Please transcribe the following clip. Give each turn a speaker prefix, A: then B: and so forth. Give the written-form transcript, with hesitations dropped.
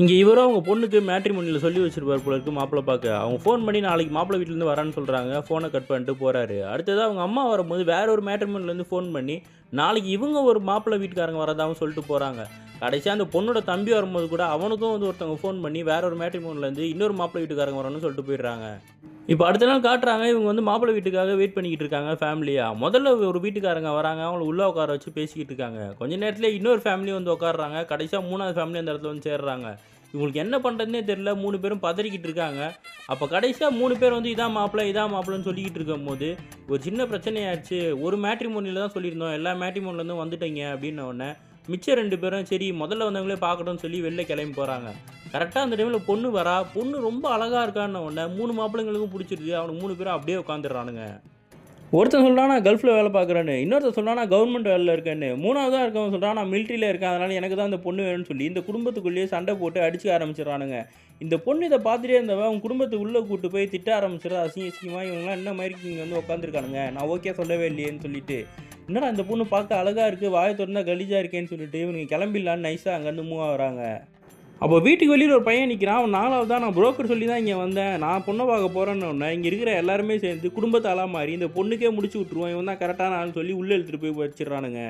A: இங்கே இவரும் அவங்க பொண்ணுக்கு மேட்ரிமோனியில் சொல்லி வச்சிருப்பார் போல இருக்கு மாப்பிள்ளை பார்க்க. அவங்க ஃபோன் பண்ணி நாளைக்கு மாப்பிள்ளை வீட்டிலேருந்து வரான்னு சொல்கிறாங்க. ஃபோனை கட் பண்ணிட்டு போகிறாரு. அடுத்ததாக அவங்க அம்மா வரும்போது வேற ஒரு மேட்ரிமோனிலேருந்து ஃபோன் பண்ணி நாளைக்கு இவங்க ஒரு மாப்பிள்ளை வீட்டுக்காரங்க வரதாகவும் சொல்லிட்டு போகிறாங்க. கடைசியாக அந்த பொண்ணோட தம்பி வரும்போது கூட அவனுக்கும் ஒருத்தவங்க ஃபோன் பண்ணி வேற ஒரு மேட்ரிமோனிலேருந்து இன்னொரு மாப்பிள்ளை வீட்டுக்காரங்க வரணும்னு சொல்லிட்டு போயிடுறாங்க. இப்போ அடுத்த நாள் காட்டுறாங்க, இவங்க மாப்பிள்ளை வீட்டுக்காக வெயிட் பண்ணிக்கிட்டு இருக்காங்க ஃபேமிலியாக. முதல்ல ஒரு வீட்டுக்காரங்க வராங்க, அவங்கள உள்ளே உட்கார வச்சு பேசிக்கிட்டு இருக்காங்க. கொஞ்ச நேரத்தில் இன்னொரு ஃபேமிலி உட்காடுறாங்க. கடைசியாக 3வது ஃபேமிலி அந்த இடத்துல சேர்றாங்க. இவங்களுக்கு என்ன பண்ணுறதுனே தெரியல. 3 பேரும் பதறிக்கிட்டு இருக்காங்க. அப்போ கடைசியாக 3 பேர் இதான் மாப்பிள்ளை இதான் மாப்பிள்ளைன்னு சொல்லிக்கிட்டு இருக்கும்போது ஒரு சின்ன பிரச்சனையாச்சு. ஒரு மேட்ரிமோனியில் தான் சொல்லியிருந்தோம், எல்லா மேட்ரிமோனிலேருந்தும் வந்துட்டீங்க அப்படின்ன உடனே மிச்சம் 2 பேரும் சரி முதல்ல வந்தவங்களே பார்க்கணும்னு சொல்லி வெளில கிளம்பி போகிறாங்க. கரெக்டாக அந்த டைமில் பொண்ணு வரா. பொண்ணு ரொம்ப அழகாக இருக்கான்னு உடனே 3 மாப்பிள்ளைங்களுக்கும் பிடிச்சிருக்கு. அவனுக்கு 3 பேரும் அப்படியே உட்காந்துடுறானுங்க. ஒருத்தன் சொல்கிறான் நான் கல்ஃபில் வேலை பார்க்குறேன்னு, இன்னொருத்தன் சொல்கிறான் நான் கவர்மெண்ட் வேலையில் இருக்கேன்னு, 3வதாக இருக்கவன் சொல்கிறான் நான் மிலிட்ரியில் இருக்கேன், அதனால் எனக்கு தான் இந்த பொண்ணு வேணும்னு சொல்லி இந்த குடும்பத்துக்குள்ளேயே சண்டை போட்டு அடிச்சுக்க ஆரம்பிச்சிடறானுங்க. இந்த பொண்ணு இதை பார்த்துட்டே இருந்தவன் அவங்க குடும்பத்துக்குள்ளே கூட்டு போய் திட்ட ஆரம்பிச்சிடறா. அசிங்கமாக இவங்களாம் என்ன மாதிரி இங்கே உட்காந்துருக்கானுங்க, நான் ஓகே சொல்லவே இல்லையேன்னு சொல்லிட்டு, என்னடா இந்த பொண்ணு பார்க்க அழகாக இருக்குது, வாயை திறந்தா கலீஜாக இருக்கேன்னு சொல்லிட்டு இவங்க கிளம்பிடலான்னு நைஸாக அங்கேருந்து மூவ் ஆகுறாங்க. அப்போ வீட்டுக்கு வெளியில் ஒரு பையன் நிற்கிறான். அவன் 4வது தான் நான் புரோக்கர் சொல்லி தான் இங்கே வந்தேன், நான் பொண்ணை பார்க்க போகிறேன்னு இங்கே இருக்கிற எல்லாருமே சேர்ந்து குடும்பத்தாலாக மாறி இந்த பொண்ணுக்கே முடிச்சு விட்ருவோம், இவன் தான் கரெக்டான ஆள்னு சொல்லி உள்ளே எடுத்துகிட்டு போய் வச்சிடறானுங்க.